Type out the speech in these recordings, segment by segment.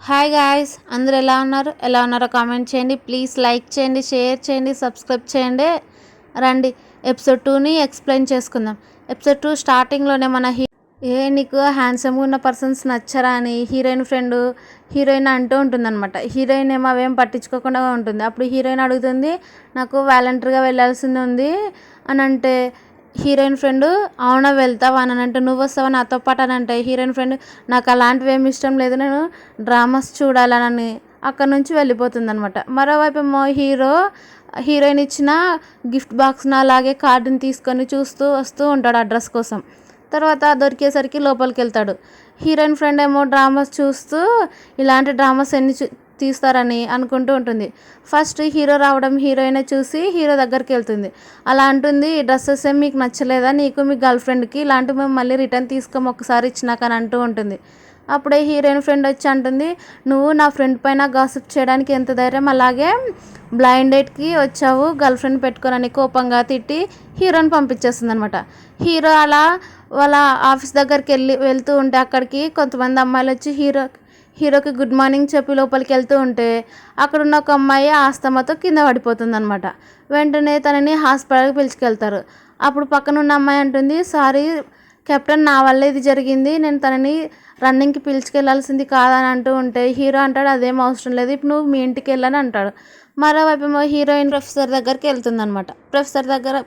Hi guys, అందరూ ఎలా ఉన్నారో కామెంట్ చేయండి. ప్లీజ్ లైక్ చేయండి, షేర్ చేయండి, సబ్స్క్రైబ్ చేయండి. రండి ఎపిసోడ్ 2ని ఎక్స్ప్లెయిన్ చేసుకుందాం. ఎపిసోడ్ 2 స్టార్టింగ్లోనే నీకు హ్యాండ్సమ్గా ఉన్న పర్సన్స్ నచ్చరా అని హీరోయిన్ అంటూ ఉంటుందన్నమాట. హీరోయిన్ ఏమో అవేం పట్టించుకోకుండా ఉంటుంది. అప్పుడు హీరోయిన్ అడుగుతుంది, నాకు వాలంటరీగా వెళ్ళాల్సింది ఉంది అని అంటే హీరోయిన్ ఫ్రెండ్ అవునా వెళ్తావా అని అంటే, నువ్వు వస్తావా నాతో పాటు అని అంటే హీరోయిన్ ఫ్రెండ్ నాకు అలాంటివి ఏమి ఇష్టం లేదు, నేను డ్రామాస్ చూడాలని అక్కడ నుంచి వెళ్ళిపోతుంది అనమాట. మరోవైపు ఏమో హీరోయిన్ ఇచ్చిన గిఫ్ట్ బాక్స్ని అలాగే కార్డుని తీసుకొని చూస్తూ వస్తూ ఉంటాడు ఆ డ్రెస్ కోసం. తర్వాత దొరికేసరికి లోపలికి వెళ్తాడు. హీరోయిన్ ఫ్రెండ్ ఏమో డ్రామాస్ చూస్తూ ఇలాంటి డ్రామాస్ ఎన్ని తీస్తారని అనుకుంటూ ఉంటుంది. ఫస్ట్ హీరో రావడం హీరోయిన్ చూసి హీరో దగ్గరికి వెళ్తుంది. అలా అంటుంది, ఈ డ్రెస్సెస్ ఏం మీకు నచ్చలేదా, నీకు మీ గర్ల్ ఫ్రెండ్కి ఇలాంటివి మేము మళ్ళీ రిటర్న్ తీసుకోము ఒకసారి ఇచ్చినాక అని అంటూ ఉంటుంది. అప్పుడే హీరోయిన్ ఫ్రెండ్ వచ్చి అంటుంది, నువ్వు నా ఫ్రెండ్ పైన గాసిప్ చేయడానికి ఎంత ధైర్యం, అలాగే బ్లైండ్ డేట్కి వచ్చావు గర్ల్ ఫ్రెండ్ పెట్టుకోనని కోపంగా తిట్టి హీరోని పంపించేస్తుంది అనమాట. హీరో అలా వాళ్ళ ఆఫీస్ దగ్గరికి వెళ్తూ ఉంటే అక్కడికి కొంతమంది అమ్మాయిలు వచ్చి హీరోకి గుడ్ మార్నింగ్ చెప్పి లోపలికి వెళ్తూ ఉంటే అక్కడున్న ఒక అమ్మాయి ఆస్తమాతో కింద పడిపోతుంది అనమాట. వెంటనే తనని హాస్పిటల్కి పిలుచుకెళ్తారు. అప్పుడు పక్కనున్న అమ్మాయి అంటుంది, సారీ కెప్టెన్, నా వల్ల ఇది జరిగింది, నేను తనని రన్నింగ్కి పిలుచుకెళ్లాల్సింది కాదని అంటూ ఉంటే హీరో అంటాడు, అదేం అవసరం లేదు, ఇప్పుడు నువ్వు మీ ఇంటికి వెళ్ళని అంటాడు. మరోవైపు ఏమో హీరోయిన్ ప్రొఫెసర్ దగ్గరికి వెళ్తుందనమాట.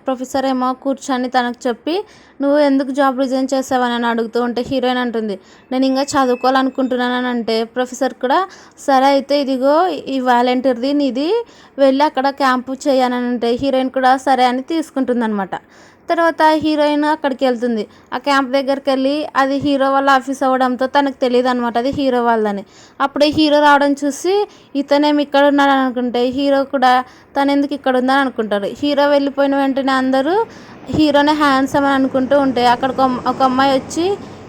ప్రొఫెసర్ ఏమో కూర్చొని తనకు చెప్పి, నువ్వు ఎందుకు జాబ్ రిజైన్ చేసావని అడుగుతూ ఉంటే హీరోయిన్ అంటుంది, నేను ఇంకా చదువుకోవాలనుకుంటున్నానని అంటే ప్రొఫెసర్ కూడా సరే అయితే ఇదిగో ఈ వాలంటీర్ది నీది, వెళ్ళి అక్కడ క్యాంపు చేయని అంటే హీరోయిన్ కూడా సరే అని తీసుకుంటుందన్నమాట. తర్వాత హీరోయిన్ అక్కడికి వెళ్తుంది. ఆ క్యాంప్ దగ్గరికి వెళ్ళి అది హీరో వాళ్ళ ఆఫీస్ అవ్వడంతో తనకు తెలియదు అనమాట అది హీరో వాళ్ళని. అప్పుడే హీరో రావడం చూసి ఇతనేమి ఇక్కడ ఉన్నాడు అనుకుంటే హీరో కూడా తను ఎందుకు ఇక్కడ ఉందని అనుకుంటారు. హీరో వెళ్ళిపోయిన వెంటనే అందరూ హీరోనే హ్యాండ్సమ్ అని అనుకుంటూ ఉంటే అక్కడ ఒక అమ్మాయి వచ్చి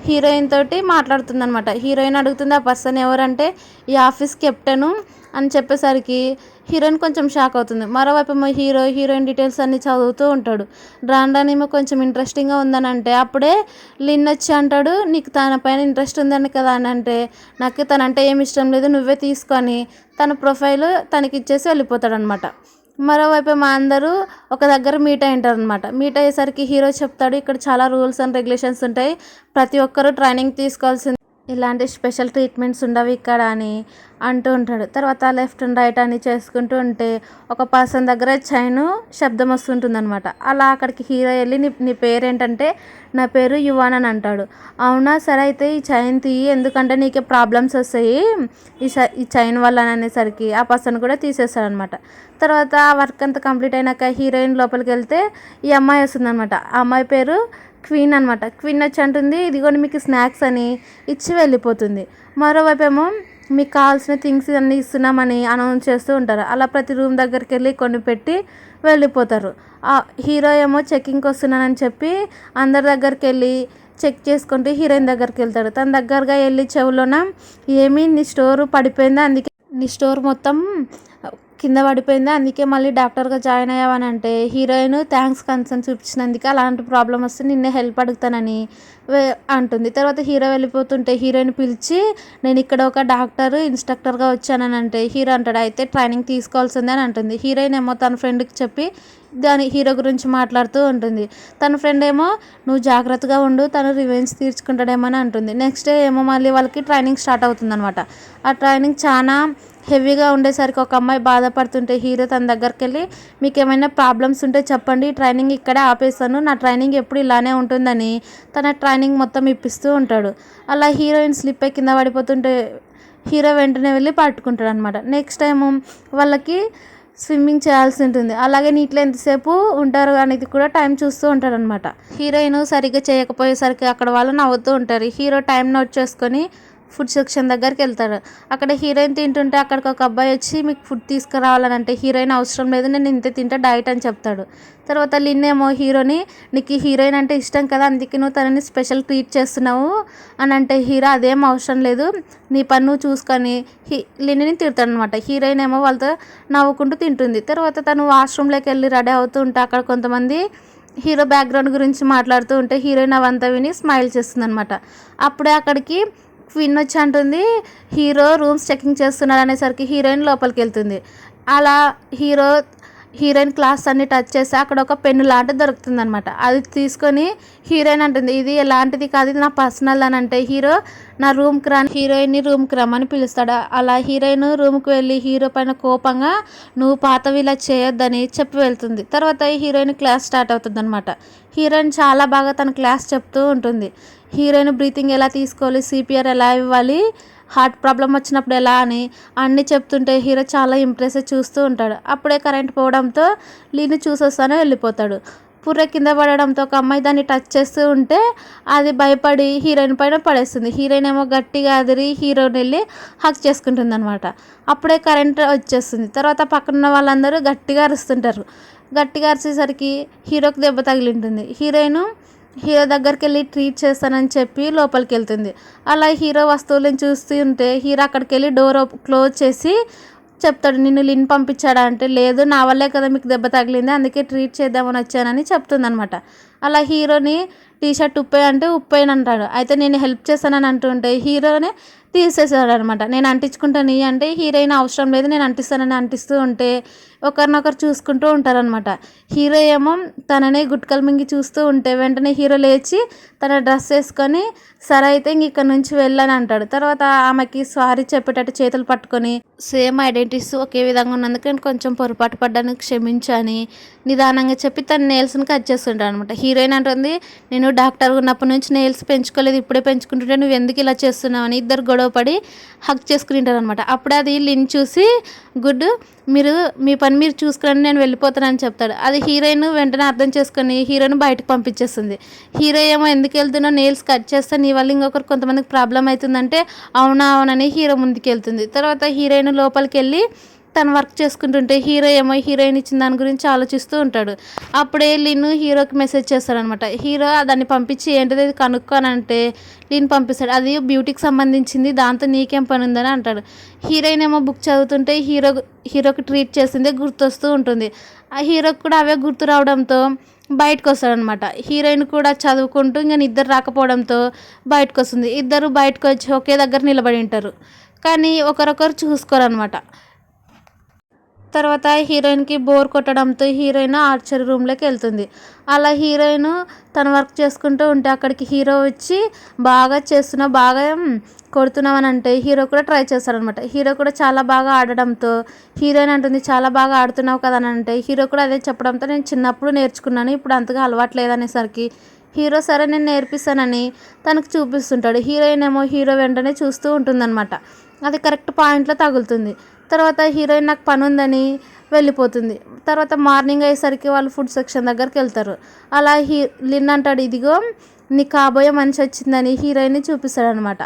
హీరోయిన్ తోటి మాట్లాడుతుందనమాట. హీరోయిన్ అడుగుతుంది ఆ పర్సన్ ఎవరంటే ఈ ఆఫీస్ కెప్టెను అని చెప్పేసరికి హీరోయిన్ కొంచెం షాక్ అవుతుంది. మరోవైపు హీరోయిన్ డీటెయిల్స్ అన్నీ చదువుతూ ఉంటాడు. రాండానేమో కొంచెం ఇంట్రెస్టింగ్గా ఉందని అంటే అప్పుడే లిన్ వచ్చి అంటాడు, నీకు తన పైన ఇంట్రెస్ట్ ఉందని కదా అని అంటే నాకు తనంటే ఏమి ఇష్టం లేదు, నువ్వే తీసుకొని తన ప్రొఫైల్ తనకి ఇచ్చేసి వెళ్ళిపోతాడు అనమాట. మరోవైపు మా అందరూ ఒక దగ్గర మీట్ అయి ఉంటారు అనమాట. మీట్ అయ్యేసరికి హీరో చెప్తాడు, ఇక్కడ చాలా రూల్స్ అండ్ రెగ్యులేషన్స్ ఉంటాయి, ప్రతి ఒక్కరూ ట్రైనింగ్ తీసుకోవాల్సింది, ఇలాంటి స్పెషల్ ట్రీట్మెంట్స్ ఉండవు ఇక్కడ అని అంటూ ఉంటాడు. తర్వాత లెఫ్ట్ అండ్ రైట్ అని చేసుకుంటూ ఉంటే ఒక పర్సన్ దగ్గర చైన్ శబ్దం వస్తుంటుంది అనమాట. అలా అక్కడికి హీరో వెళ్ళి నీ పేరేంటంటే నా పేరు యువాన్ అని అంటాడు. అవునా సరే అయితే ఈ చైన్ తీయి, ఎందుకంటే నీకే ప్రాబ్లమ్స్ వస్తాయి ఈ చైన్ వల్ల అనేసరికి ఆ పర్సన్ కూడా తీసేస్తాడు అనమాట. తర్వాత ఆ వర్క్ అంతా కంప్లీట్ అయినాక హీరోయిన్ లోపలికి వెళ్తే ఈ అమ్మాయి వస్తుంది అనమాట. ఆ అమ్మాయి పేరు క్వీన్ అనమాట. క్వీన్ వచ్చి అంటుంది, ఇదిగోండి మీకు స్నాక్స్ అని ఇచ్చి వెళ్ళిపోతుంది. మరోవైపు ఏమో మీకు కావాల్సిన థింగ్స్ అన్నీ ఇస్తున్నామని అనౌన్స్ చేస్తూ ఉంటారు. అలా ప్రతి రూమ్ దగ్గరికి వెళ్ళి కొన్ని పెట్టి వెళ్ళిపోతారు. హీరో ఏమో చెక్కింగ్కి వస్తున్నానని చెప్పి అందరి దగ్గరికి వెళ్ళి చెక్ చేసుకుంటూ హీరోయిన్ దగ్గరికి వెళ్తాడు. తన దగ్గరగా వెళ్ళి చెవులోన ఏమీ నీ స్టోర్ పడిపోయిందా, అందుకే నీ స్టోర్ మొత్తం కింద పడిపోయింది, అందుకే మళ్ళీ డాక్టర్గా జాయిన్ అయ్యావని అంటే హీరోయిన్ థ్యాంక్స్ కన్సర్న్ చూపించినందుకే, అలాంటి ప్రాబ్లం వస్తే నిన్నే హెల్ప్ అడుగుతానని అంటుంది. తర్వాత హీరో వెళ్ళిపోతుంటే హీరోయిన్ పిలిచి, నేను ఇక్కడ ఒక డాక్టర్ ఇన్స్ట్రక్టర్గా వచ్చానని అంటే హీరో అంటాడు, అయితే ట్రైనింగ్ తీసుకోవాల్సిందే అని అంటుంది. హీరోయిన్ ఏమో తన ఫ్రెండ్కి చెప్పి హీరో గురించి మాట్లాడుతూ ఉంటుంది. తన ఫ్రెండ్ ఏమో నువ్వు జాగ్రత్తగా ఉండు, తను రివెంజ్ తీర్చుకుంటాడేమో అని అంటుంది. నెక్స్ట్ డే ఏమో మళ్ళీ వాళ్ళకి ట్రైనింగ్ స్టార్ట్ అవుతుంది అనమాట. ఆ ట్రైనింగ్ చాలా హెవీగా ఉండేసరికి ఒక అమ్మాయి బాధపడుతుంటే హీరో తన దగ్గరికి వెళ్ళి, మీకు ఏమైనా ప్రాబ్లమ్స్ ఉంటే చెప్పండి, ట్రైనింగ్ ఇక్కడే ఆపేస్తాను, నా ట్రైనింగ్ ఎప్పుడు ఇలానే ఉంటుందని తన ట్రైనింగ్ మొత్తం ఇప్పిస్తూ ఉంటాడు. అలా హీరోయిన్ స్లిప్ అయి కింద పడిపోతుంటే హీరో వెంటనే వెళ్ళి పట్టుకుంటాడు అనమాట. నెక్స్ట్ టైము వాళ్ళకి స్విమ్మింగ్ చేయాల్సి ఉంటుంది. అలాగే నీటిలో ఎంతసేపు ఉంటారు అనేది కూడా టైం చూస్తూ ఉంటాడు అనమాట. హీరోయిన్ సరిగ్గా చేయకపోయేసరికి అక్కడ వాళ్ళు నవ్వుతూ ఉంటారు. హీరో టైం నోట్ చేసుకొని ఫుడ్ సెక్షన్ దగ్గరికి వెళ్తాడు. అక్కడ హీరోయిన్ తింటుంటే అక్కడికి ఒక అబ్బాయి వచ్చి మీకు ఫుడ్ తీసుకురావాలని అంటే హీరోయిన్ అవసరం లేదు, నేను ఇంతే తింటా డైట్ అని చెప్తాడు. తర్వాత లిన్ ఏమో హీరోని, నీకు హీరోయిన్ అంటే ఇష్టం కదా, అందుకే నువ్వు తనని స్పెషల్ ట్రీట్ చేస్తున్నావు అని అంటే హీరో అదేం అవసరం లేదు, నీ పని నువ్వు చూసుకొని లిన్ని తిడతాడు అనమాట. హీరోయిన్ ఏమో వాళ్ళతో నవ్వుకుంటూ తింటుంది. తర్వాత తను వాష్రూమ్లోకి వెళ్ళి రెడీ అవుతూ ఉంటే అక్కడ కొంతమంది హీరో బ్యాక్గ్రౌండ్ గురించి మాట్లాడుతూ ఉంటే హీరోయిన్ అవంతా విని స్మైల్ చేస్తుంది అనమాట. అప్పుడే అక్కడికి క్వీన్ వచ్చి అంటుంది హీరో రూమ్స్ చెకింగ్ చేస్తున్నాడు అనేసరికి హీరోయిన్ లోపలికి వెళ్తుంది. అలా హీరోయిన్ క్లాస్ అన్ని టచ్ చేసి అక్కడ ఒక పెన్ను లాంటిది దొరుకుతుంది అనమాట. అది తీసుకొని హీరోయిన్ అంటుంది ఇది ఎలాంటిది కాదు, ఇది నా పర్సనల్ అని అంటే హీరో నా రూమ్కి రాని హీరోయిన్ని రూమ్కి రమ్మని పిలుస్తాడు. అలా హీరోయిన్ రూమ్కి వెళ్ళి హీరో పైన కోపంగా నువ్వు పాతవి ఇలా చేయొద్దని చెప్పి వెళ్తుంది. తర్వాత హీరోయిన్ క్లాస్ స్టార్ట్ అవుతుంది అనమాట. హీరోయిన్ చాలా బాగా తన క్లాస్ చెప్తూ ఉంటుంది. హీరోయిన్ బ్రీతింగ్ ఎలా తీసుకోవాలి, సిపిఆర్ ఎలా ఇవ్వాలి, హార్ట్ ప్రాబ్లం వచ్చినప్పుడు ఎలా అని అన్నీ చెప్తుంటే హీరో చాలా ఇంప్రెస్ చూస్తూ ఉంటాడు. అప్పుడే కరెంట్ పోవడంతో లీని చూసొస్తానే వెళ్ళిపోతాడు. పుర్రె కింద పడడంతో ఒక అమ్మాయి దాన్ని టచ్ చేస్తూ ఉంటే అది భయపడి హీరోయిన్ పైన పడేస్తుంది. హీరోయిన్ ఏమో గట్టిగా అదిరి హీరోని వెళ్ళి హక్ చేసుకుంటుంది అనమాట. అప్పుడే కరెంట్ వచ్చేస్తుంది. తర్వాత పక్కన ఉన్న వాళ్ళందరూ గట్టిగా అరుస్తుంటారు. గట్టిగా అరిచేసరికి హీరోకి దెబ్బ తగిలింటుంది. హీరో దగ్గరికి వెళ్ళి ట్రీట్ చేస్తానని చెప్పి లోపలికి వెళ్తుంది. అలా హీరో వస్తువులను చూస్తూ ఉంటే హీరో అక్కడికి వెళ్ళి డోర్ క్లోజ్ చేసి చెప్తాడు నిన్ను లిన్ పంపించాడా అంటే లేదు నా వల్లే కదా మీకు దెబ్బ తగిలింది అందుకే ట్రీట్ చేద్దామని వచ్చానని చెప్తుంది అనమాట. అలా హీరోని టీషర్ట్ అంటే ఉప్పేయని అంటాడు. అయితే నేను హెల్ప్ చేస్తానని అంటుంటే హీరోనే తీసేసాడు అనమాట. నేను అంటించుకుంటాను అంటే హీరోయిన్ అవసరం లేదు నేను అంటిస్తానని అంటిస్తూ ఉంటే ఒకరినొకరు చూసుకుంటూ ఉంటారనమాట. హీరో ఏమో తననే గుట్కలు మింగి చూస్తూ ఉంటే వెంటనే హీరో లేచి తన డ్రెస్ వేసుకొని సరే అయితే ఇంక ఇక్కడ నుంచి వెళ్ళని అంటాడు. తర్వాత ఆమెకి సారీ చెప్పేటట్టు చేతులు పట్టుకొని సేమ్ ఐడెంటిటీస్ ఒకే విధంగా ఉన్నందుకు నేను కొంచెం పొరపాటు పడ్డానికి క్షమించని నిదానంగా చెప్పి తన నెయిల్స్ని కట్ చేస్తుంటాడు అనమాట. హీరోయిన్ అంటుంది నేను డాక్టర్గా ఉన్నప్పటి నుంచి నెయిల్స్ పెంచుకోలేదు ఇప్పుడే పెంచుకుంటుంటే నువ్వు ఎందుకు ఇలా చేస్తున్నావు అని ఇద్దరు గొడవపడి హక్ చేసుకుంటారు అనమాట. అప్పుడే అది లిన్ చూసి గుడ్ మీ పని మీరు చూసుకుని నేను వెళ్ళిపోతానని చెప్తాడు. అది హీరోయిన్ వెంటనే అర్థం చేసుకొని హీరోయిన్ బయటకు పంపించేస్తుంది. హీరో ఏమో ఎందుకు వెళ్తున్నావు నెయిల్స్ కట్ చేస్తే నీ వల్ల ఇంకొకరు కొంతమందికి ప్రాబ్లం అవుతుందంటే అవునని హీరో ముందుకు వెళ్తుంది. తర్వాత హీరోయిన్ లోపలికి వెళ్ళి తను వర్క్ చేసుకుంటుంటే హీరో ఏమో హీరోయిన్ ఇచ్చిన దాని గురించి ఆలోచిస్తూ ఉంటాడు. అప్పుడే లిన్ హీరోకి మెసేజ్ చేస్తాడనమాట. హీరో దాన్ని పంపించి ఏంటిది అది కనుక్కోనంటే లిన్ పంపిస్తాడు. అది బ్యూటీకి సంబంధించింది దాంతో నీకేం పని ఉందని అంటాడు. హీరోయిన్ ఏమో బుక్ చదువుతుంటే హీరోకి ట్రీట్ చేసిందే గుర్తొస్తూ ఉంటుంది. ఆ హీరోకి కూడా అవే గుర్తు రావడంతో బయటకు వస్తాడనమాట. హీరోయిన్ కూడా చదువుకుంటూ ఇంకా నిద్ర రాకపోవడంతో బయటకు వస్తుంది. ఇద్దరు బయటకు వచ్చి ఒకే దగ్గర నిలబడి ఉంటారు కానీ ఒకరొకరు చూసుకోరనమాట. తర్వాత హీరోయిన్కి బోర్ కొట్టడంతో హీరోయిన్ ఆర్చరీ రూమ్లోకి వెళ్తుంది. అలా హీరోయిన్ తన వర్క్ చేసుకుంటూ ఉంటే అక్కడికి హీరో వచ్చి బాగా కొడుతున్నావు అని అంటే హీరో కూడా ట్రై చేస్తాడనమాట. హీరో కూడా చాలా బాగా ఆడడంతో హీరోయిన్ అంటుంది చాలా బాగా ఆడుతున్నావు కదా అని అంటే హీరో కూడా అదే చెప్పడంతో నేను చిన్నప్పుడు నేర్చుకున్నాను ఇప్పుడు అంతగా అలవాటు లేదనేసరికి హీరో సరే నేను నేర్పిస్తానని తనకు చూపిస్తుంటాడు. హీరోయిన్ ఏమో హీరో వెంటనే చూస్తూ ఉంటుందన్నమాట. అది కరెక్ట్ పాయింట్లో తగులుతుంది. తర్వాత హీరోయిన్ నాకు పని ఉందని వెళ్ళిపోతుంది. తర్వాత మార్నింగ్ అయ్యేసరికి వాళ్ళు ఫుడ్ సెక్షన్ దగ్గరికి వెళ్తారు. అలా లిన్ అంటాడు ఇదిగో నీ కాబోయే మనిషి వచ్చిందని హీరోయిన్ని చూపిస్తాడు అనమాట.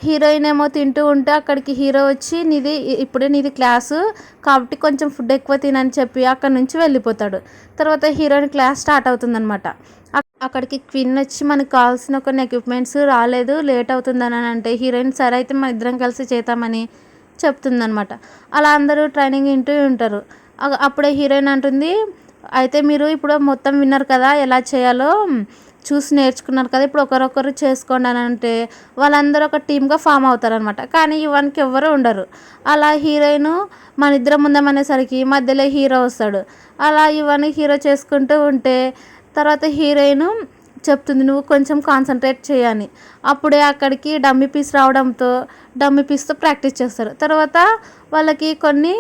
హీరోయిన్ ఏమో తింటూ ఉంటే అక్కడికి హీరో వచ్చి ఇప్పుడే నీది క్లాసు కాబట్టి కొంచెం ఫుడ్ ఎక్కువ తినని చెప్పి అక్కడి నుంచి వెళ్ళిపోతాడు. తర్వాత హీరోయిన్ క్లాస్ స్టార్ట్ అవుతుందన్నమాట. అక్కడికి క్వీన్ వచ్చి మనకు కావాల్సిన కొన్ని ఎక్విప్మెంట్స్ రాలేదు లేట్ అవుతుందని అంటే హీరోయిన్ సరే అయితే మన ఇద్దరం కలిసి చేద్దామని చెప్తుందనమాట. అలా అందరూ ట్రైనింగ్ వింటూ ఉంటారు. అప్పుడే హీరోయిన్ అంటుంది అయితే మీరు ఇప్పుడు మొత్తం విన్నారు కదా ఎలా చేయాలో చూసి నేర్చుకున్నారు కదా ఇప్పుడు ఒకరొకరు చేసుకోండి అని అంటే వాళ్ళందరూ ఒక టీమ్గా ఫామ్ అవుతారనమాట. కానీ ఇవానికి ఎవ్వరూ ఉండరు. అలా హీరోయిన్ మన ఇద్దరం ఉందామనేసరికి మధ్యలో హీరో వస్తాడు. అలా ఇవన్నీ హీరో చేసుకుంటూ ఉంటే తర్వాత హీరోయిన్ చెప్తుంది నువ్వు కొంచెం కాన్సన్ట్రేట్ చేయని. అప్పుడే అక్కడికి డమ్మీ పీస్ రావడంతో డమ్మీ పీస్తో ప్రాక్టీస్ చేస్తారు. తర్వాత వాళ్ళకి కొన్ని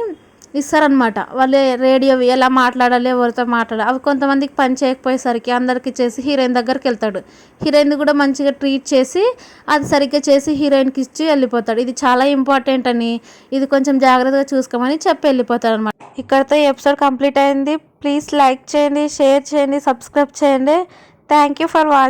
ఇస్తారనమాట. వాళ్ళు రేడియో ఎలా మాట్లాడాలి ఎవరితో మాట్లాడాలి అవి కొంతమందికి పని చేయకపోయేసరికి అందరికీ చేసి హీరోయిన్ దగ్గరికి వెళ్తాడు. హీరోయిన్ కూడా మంచిగా ట్రీట్ చేసి అది సరిగ్గా చేసి హీరోయిన్కి ఇచ్చి వెళ్ళిపోతాడు. ఇది చాలా ఇంపార్టెంట్ అని ఇది కొంచెం జాగ్రత్తగా చూసుకోమని చెప్పి వెళ్ళిపోతాడు అనమాట. ఇక్కడితో ఈ ఎపిసోడ్ కంప్లీట్ అయింది. ప్లీజ్ లైక్ చేయండి, షేర్ చేయండి, సబ్స్క్రైబ్ చేయండి. Thank you for watching.